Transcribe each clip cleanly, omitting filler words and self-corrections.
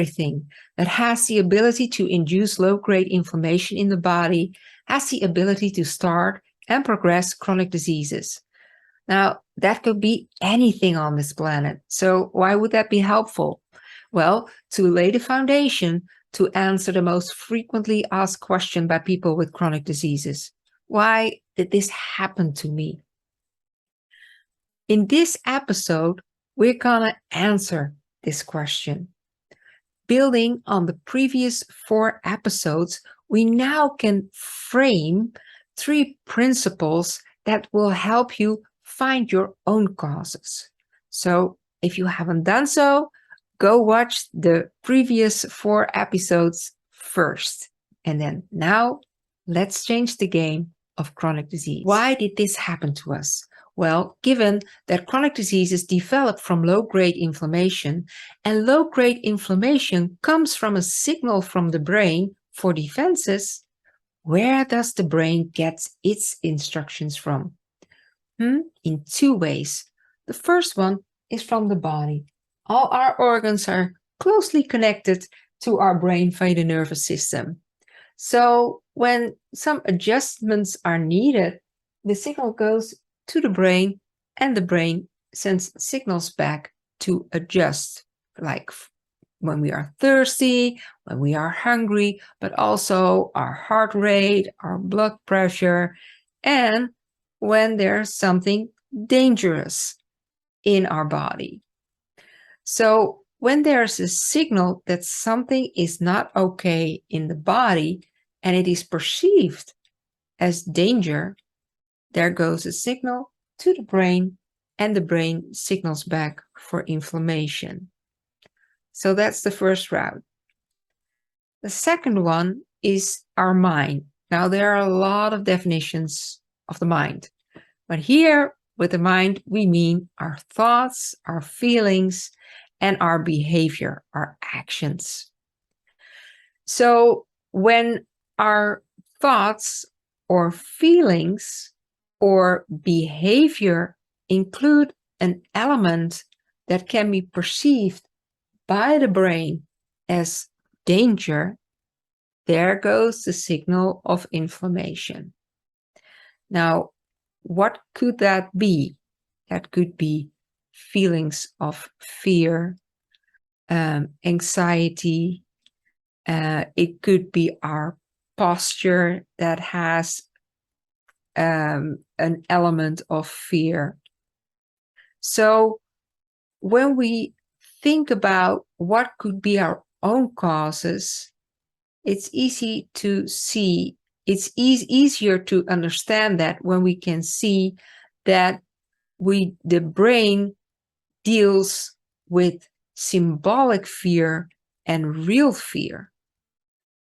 everything, that has the ability to induce low-grade inflammation in the body, has the ability to start and progress chronic diseases. Now, that could be anything on this planet. So why would that be helpful? Well, to lay the foundation to answer the most frequently asked question by people with chronic diseases. Why did this happen to me? In this episode, we're gonna answer this question. Building on the previous 4 episodes, we now can frame 3 principles that will help you find your own causes. So if you haven't done so, go watch the previous 4 episodes first. And then now let's change the game of chronic disease. Why did this happen to us? Well, given that chronic diseases develop from low-grade inflammation, and low-grade inflammation comes from a signal from the brain for defenses, where does the brain get its instructions from? In 2 ways. The first one is from the body. All our organs are closely connected to our brain via the nervous system. So when some adjustments are needed, the signal goes to the brain, and the brain sends signals back to adjust, like when we are thirsty, when we are hungry, but also our heart rate, our blood pressure, and when there's something dangerous in our body. So when there's a signal that something is not okay in the body and it is perceived as danger, there goes a signal to the brain, and the brain signals back for inflammation. So that's the first route. The second one is our mind. Now, there are a lot of definitions of the mind, but here with the mind, we mean our thoughts, our feelings, and our behavior, our actions. So when our thoughts or feelings or behavior include an element that can be perceived by the brain as danger, there goes the signal of inflammation. Now, what could that be? That could be feelings of fear, anxiety. It could be our posture that has an element of fear. So when we think about what could be our own causes, it's easy to see, it's easier to understand that when we can see that the brain deals with symbolic fear and real fear.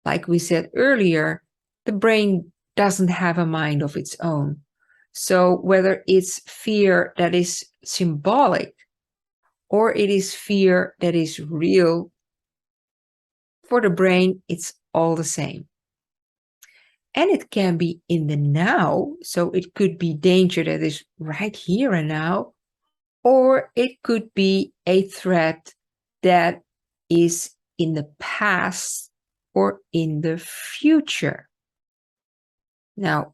Like we said earlier, the brain doesn't have a mind of its own. So whether it's fear that is symbolic or it is fear that is real, for the brain, it's all the same. And it can be in the now, so it could be danger that is right here and now, or it could be a threat that is in the past or in the future. Now,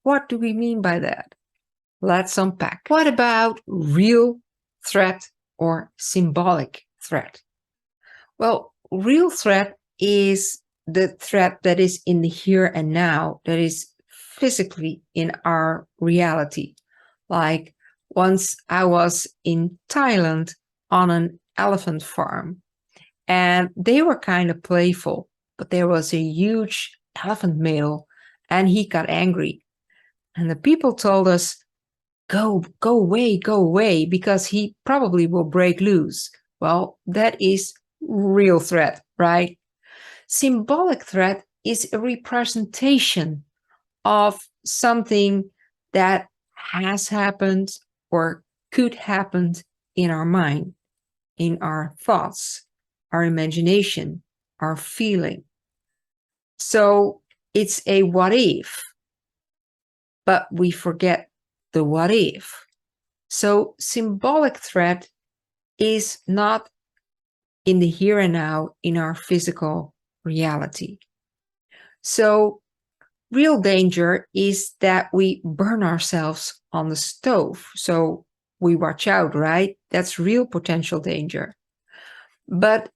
what do we mean by that? Let's unpack. What about real threat or symbolic threat? Well, real threat is the threat that is in the here and now, that is physically in our reality. Like once I was in Thailand on an elephant farm, and they were kind of playful, but there was a huge elephant male and he got angry. And the people told us, go away, because he probably will break loose. Well, that is real threat, right? Symbolic threat is a representation of something that has happened or could happen in our mind, in our thoughts, our imagination, our feeling. So it's a what if, but we forget the what if. So symbolic threat is not in the here and now in our physical reality. So real danger is that we burn ourselves on the stove. So we watch out, right? That's real potential danger. But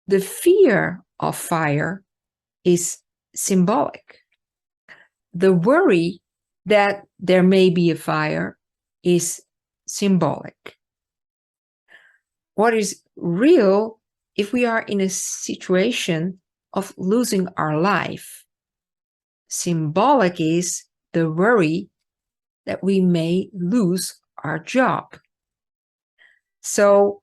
the fear of fire is symbolic. The worry that there may be a fire is symbolic. What is real if we are in a situation of losing our life? Symbolic is the worry that we may lose our job. So,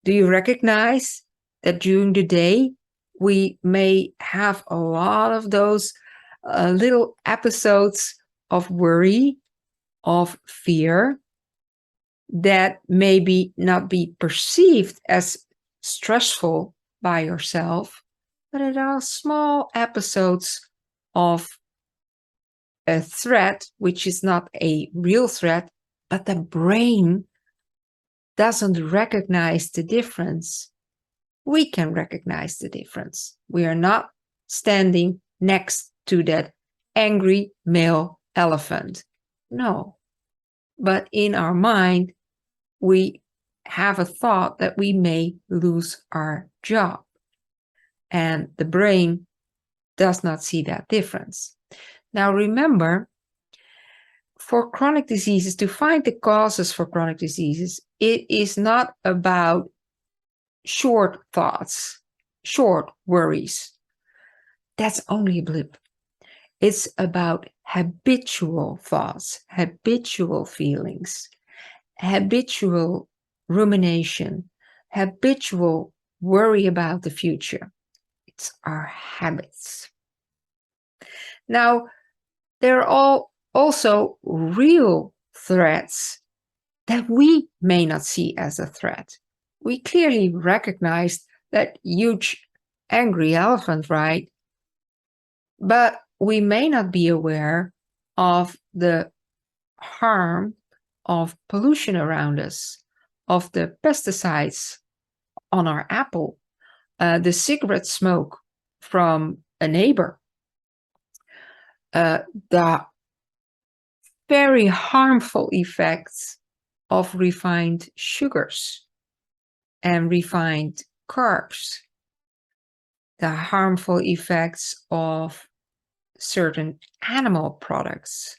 do you recognize that during the day we may have a lot of those little episodes of worry, of fear, that maybe not be perceived as stressful by yourself, but it are small episodes of a threat, which is not a real threat, but the brain doesn't recognize the difference. We can recognize the difference. We are not standing next to that angry male elephant. No. But in our mind, we have a thought that we may lose our job. And the brain does not see that difference. Now remember, for chronic diseases, to find the causes for chronic diseases, it is not about short thoughts, short worries. That's only a blip. It's about habitual thoughts, habitual feelings, habitual rumination, habitual worry about the future. It's our habits. Now, there are also real threats that we may not see as a threat. We clearly recognize that huge angry elephant, right? But we may not be aware of the harm of pollution around us, of the pesticides on our apple, the cigarette smoke from a neighbor, the very harmful effects of refined sugars and refined carbs, the harmful effects of certain animal products,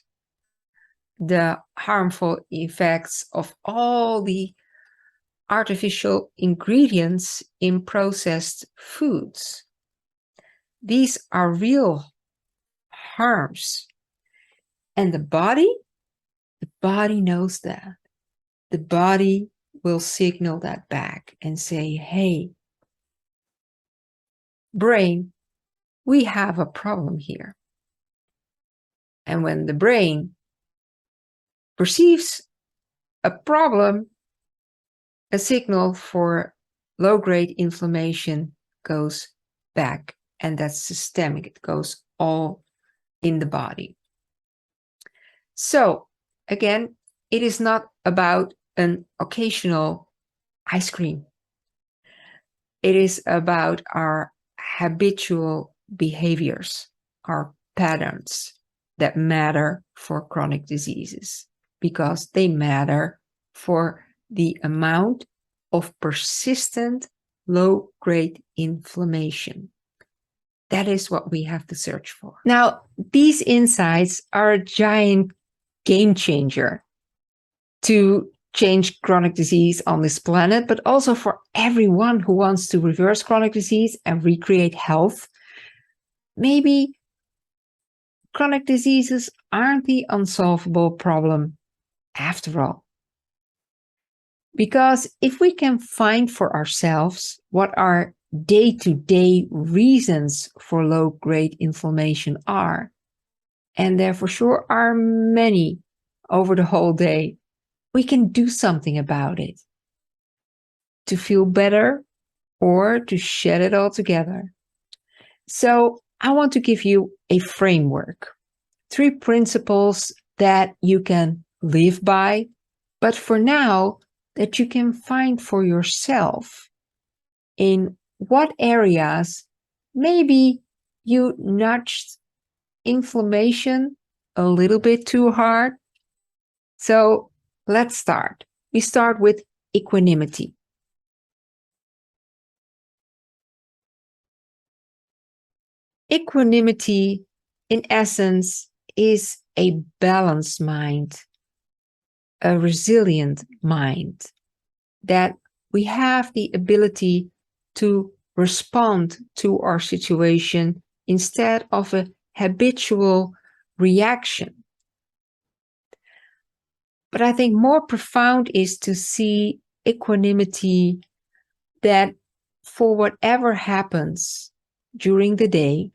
the harmful effects of all the artificial ingredients in processed foods. These are real harms. And the body knows that. The body will signal that back and say, hey, brain, we have a problem here. And when the brain perceives a problem, a signal for low-grade inflammation goes back, and that's systemic. It goes all in the body. So, again, it is not about an occasional ice cream. It is about our habitual behaviors, our patterns that matter for chronic diseases, because they matter for the amount of persistent low-grade inflammation. That is what we have to search for. Now, these insights are a giant game changer to change chronic disease on this planet, but also for everyone who wants to reverse chronic disease and recreate health. Maybe chronic diseases aren't the unsolvable problem after all. Because if we can find for ourselves what our day-to-day reasons for low-grade inflammation are, and there for sure are many over the whole day, we can do something about it to feel better or to shed it all together. So I want to give you a framework, 3 principles that you can live by, but for now, that you can find for yourself in what areas maybe you nudged inflammation a little bit too hard. So let's start. We start with equanimity. Equanimity, in essence, is a balanced mind, a resilient mind, that we have the ability to respond to our situation instead of a habitual reaction. But I think more profound is to see equanimity that for whatever happens during the day,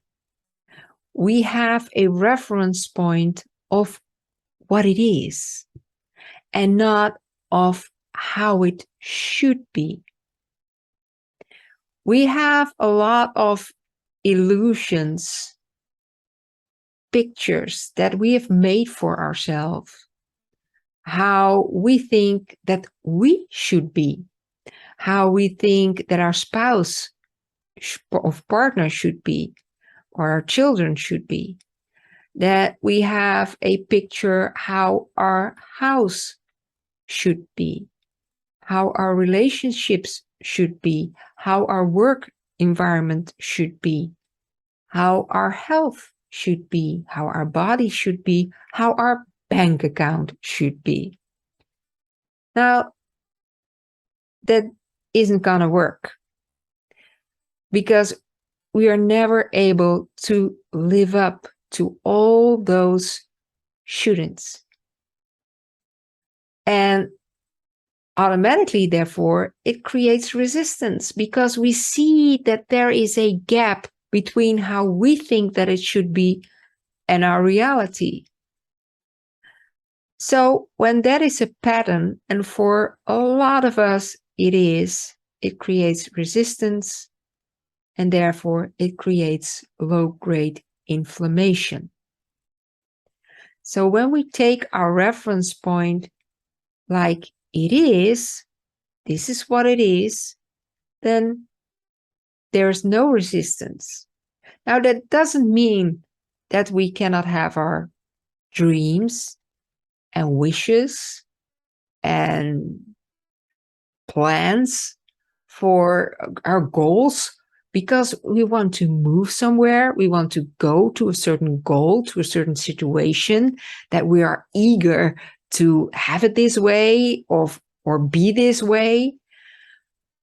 we have a reference point of what it is and not of how it should be. We have a lot of illusions, pictures that we have made for ourselves, how we think that we should be, how we think that our spouse or partner should be, or our children should be, that we have a picture how our house should be, how our relationships should be, how our work environment should be, how our health should be, how our body should be, how our bank account should be. Now, that isn't going to work because we are never able to live up to all those shouldn'ts. And automatically, therefore, it creates resistance because we see that there is a gap between how we think that it should be and our reality. So when that is a pattern, and for a lot of us it creates resistance, and therefore it creates low-grade inflammation. So when we take our reference point like this is what it is, then there's no resistance. Now, that doesn't mean that we cannot have our dreams and wishes and plans for our goals, because we want to move somewhere, we want to go to a certain goal, to a certain situation, that we are eager to have it this way or be this way,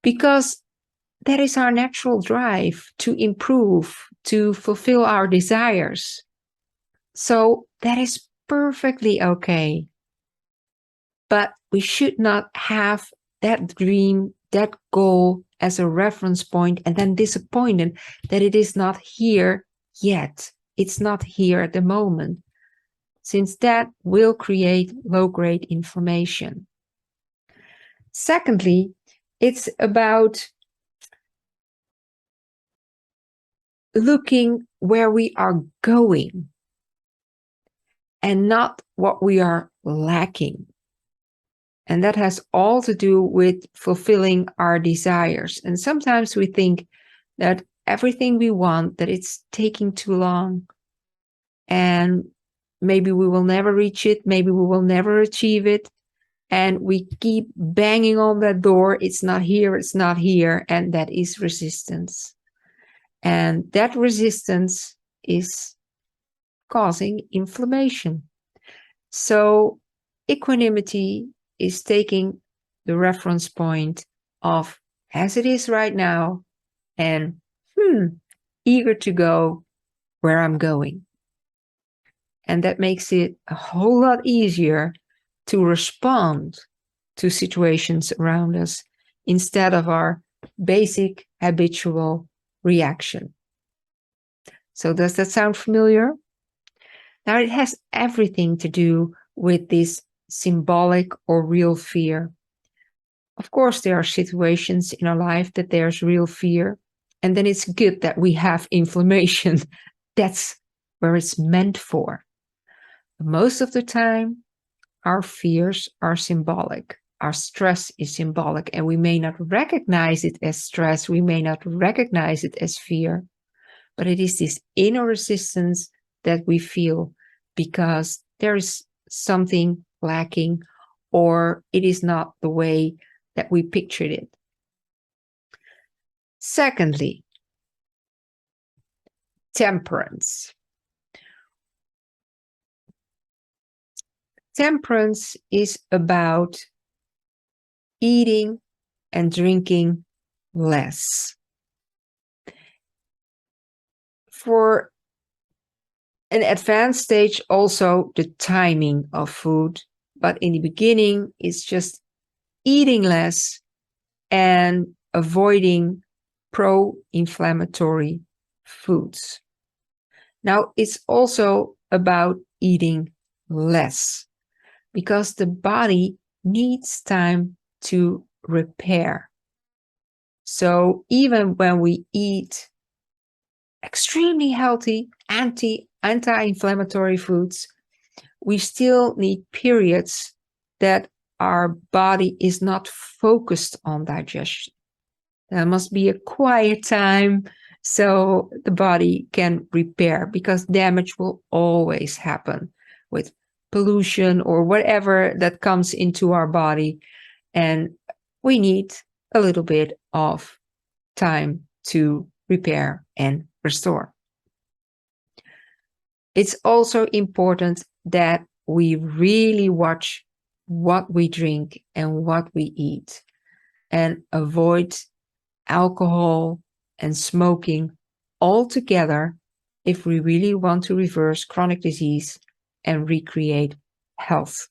because that is our natural drive to improve, to fulfill our desires. So that is perfectly okay. But we should not have that dream, that goal as a reference point and then disappointed that it is not here yet. It's not here at the moment, since that will create low-grade inflammation. Secondly, it's about looking where we are going and not what we are lacking. And that has all to do with fulfilling our desires. And sometimes we think that everything we want, that it's taking too long. And maybe we will never reach it. Maybe we will never achieve it. And we keep banging on that door. It's not here. It's not here. And that is resistance. And that resistance is causing inflammation. So equanimity is taking the reference point of as it is right now and eager to go where I'm going. And that makes it a whole lot easier to respond to situations around us instead of our basic habitual reaction. So does that sound familiar? Now, it has everything to do with this symbolic or real fear. Of course, there are situations in our life that there's real fear, and then it's good that we have inflammation. That's where it's meant for. Most of the time, our fears are symbolic. our stress is symbolic, and we may not recognize it as stress, we may not recognize it as fear, but it is this inner resistance that we feel because there is something lacking, or it is not the way that we pictured it. Secondly, temperance. Temperance is about eating and drinking less. For an advanced stage, also the timing of food, but in the beginning, it's just eating less and avoiding pro-inflammatory foods. Now, it's also about eating less because the body needs time to repair. So even when we eat extremely healthy anti-inflammatory foods, we still need periods that our body is not focused on digestion. There must be a quiet time so the body can repair, because damage will always happen with pollution or whatever that comes into our body. And we need a little bit of time to repair and restore. It's also important that we really watch what we drink and what we eat, and avoid alcohol and smoking altogether if we really want to reverse chronic disease and recreate health.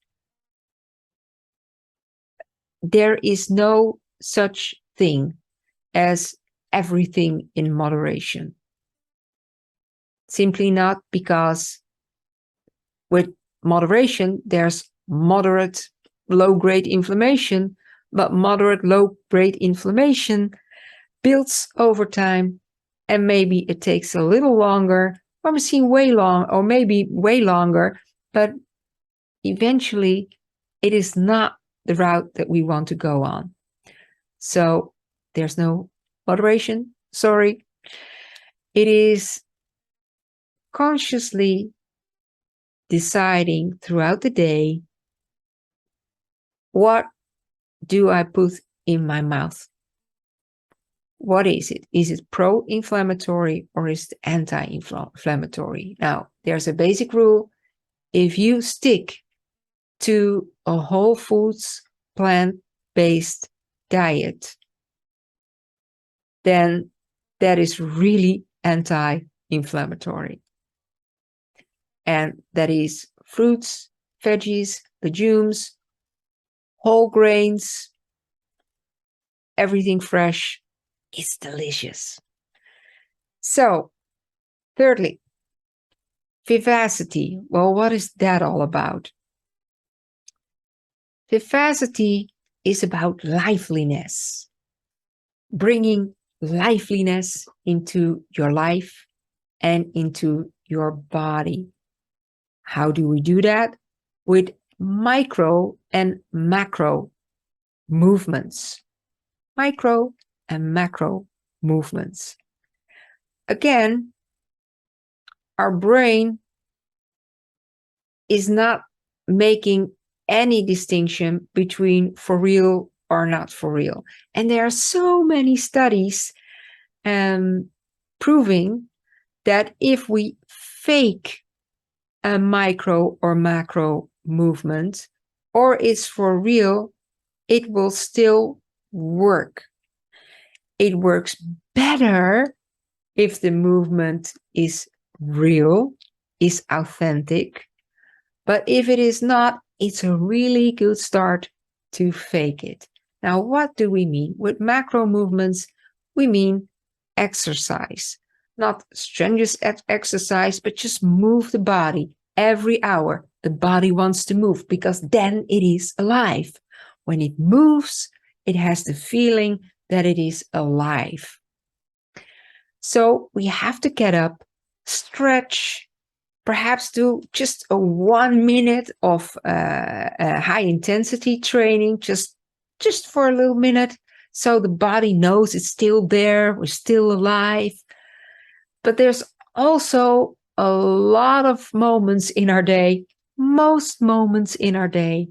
There is no such thing as everything in moderation. Simply not, because with moderation, there's moderate low-grade inflammation, but moderate low-grade inflammation builds over time, and maybe it takes a little longer, or maybe way longer, but eventually it is not the route that we want to go on. So there's no moderation, sorry. It is consciously deciding throughout the day, what do I put in my mouth? What is it? Is it pro-inflammatory or is it anti-inflammatory? Now, there's a basic rule. If you stick to a whole foods, plant-based diet, then that is really anti-inflammatory. And that is fruits, veggies, legumes, whole grains, everything fresh. It's delicious. So, thirdly, vivacity. Well, what is that all about? Vivacity is about liveliness, bringing liveliness into your life and into your body. How do we do that? With micro and macro movements. Micro and macro movements. Again, our brain is not making any distinction between for real or not for real. And there are so many studies proving that if we fake a micro or macro movement, or it's for real, it will still work. It works better if the movement is real, is authentic. But if it is not, it's a really good start to fake it. Now, what do we mean? With macro movements, we mean exercise. Not strenuous exercise, but just move the body every hour. The body wants to move because then it is alive. When it moves, it has the feeling that it is alive. So we have to get up, stretch, perhaps do just a 1 minute of high intensity training, just just for a little minute, so the body knows it's still there, we're still alive. But there's also a lot of moments in our day, most moments in our day,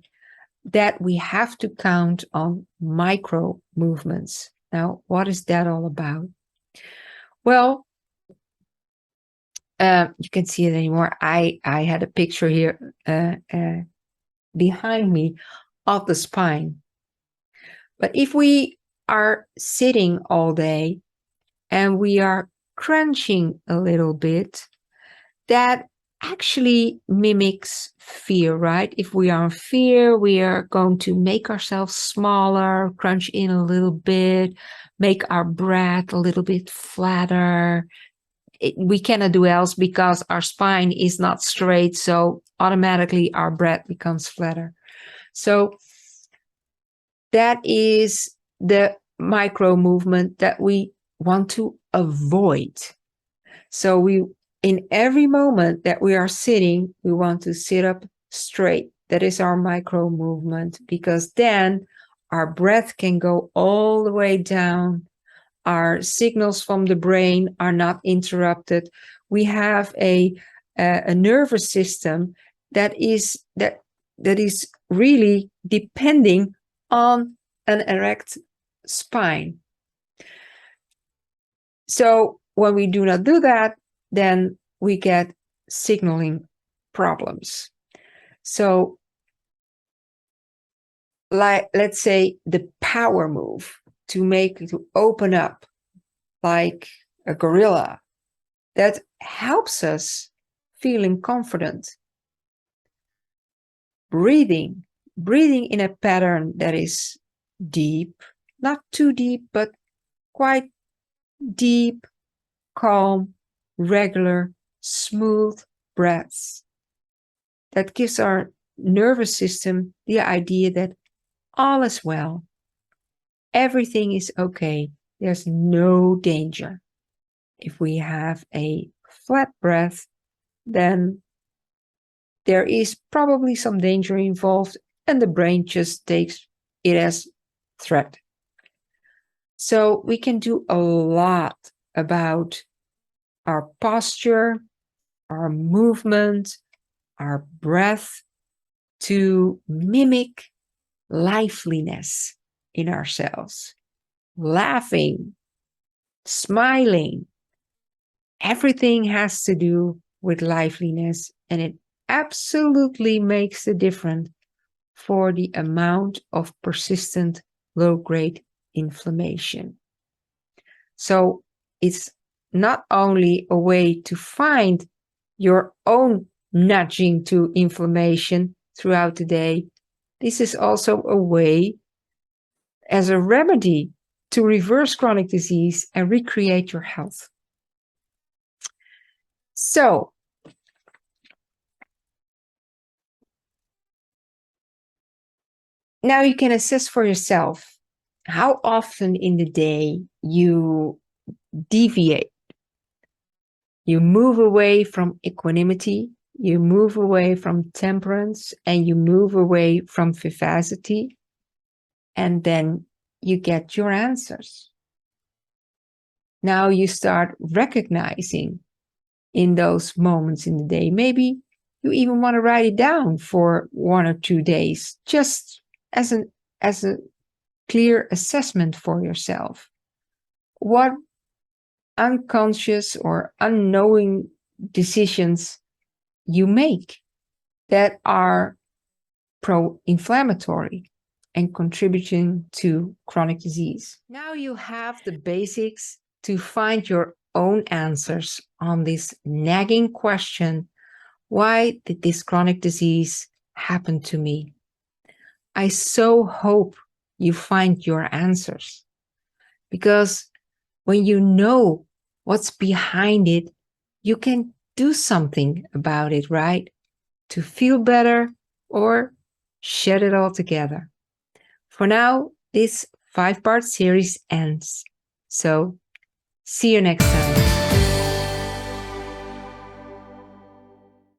that we have to count on micro movements. Now, what is that all about? Well, you can see it anymore. I had a picture here behind me of the spine. But if we are sitting all day and we are crunching a little bit, that actually mimics fear, right? If we are in fear, we are going to make ourselves smaller, crunch in a little bit, make our breath a little bit flatter. We cannot do else because our spine is not straight, so automatically our breath becomes flatter. So that is the micro movement that we want to avoid. So in every moment that we are sitting, we want to sit up straight. That is our micro movement, because then our breath can go all the way down. Our signals from the brain are not interrupted. We have a nervous system that is really depending on an erect spine. So when we do not do that, then we get signaling problems. So let's say the power move to open up like a gorilla, that helps us feeling confident. Breathing in a pattern that is deep, not too deep, but quite deep, calm, regular, smooth breaths. That gives our nervous system the idea that all is well. Everything is okay. There's no danger. If we have a flat breath, then there is probably some danger involved, and the brain just takes it as threat. So we can do a lot about our posture, our movement, our breath to mimic liveliness in ourselves. Laughing, smiling, everything has to do with liveliness, and it absolutely makes a difference for the amount of persistent low-grade inflammation. So it's not only a way to find your own nudging to inflammation throughout the day, this is also a way as a remedy to reverse chronic disease and recreate your health. So, now you can assess for yourself how often in the day you deviate. You move away from equanimity, you move away from temperance, and you move away from vivacity, and then you get your answers. Now you start recognizing in those moments in the day. Maybe you even want to write it down for 1 or 2 days, just as a clear assessment for yourself. What unconscious or unknowing decisions you make that are pro-inflammatory and contributing to chronic disease. Now you have the basics to find your own answers on this nagging question: why did this chronic disease happen to me? I so hope you find your answers, because when you know what's behind it, you can do something about it, right? To feel better or shed it all together. For now, this 5-part series ends. So, see you next time.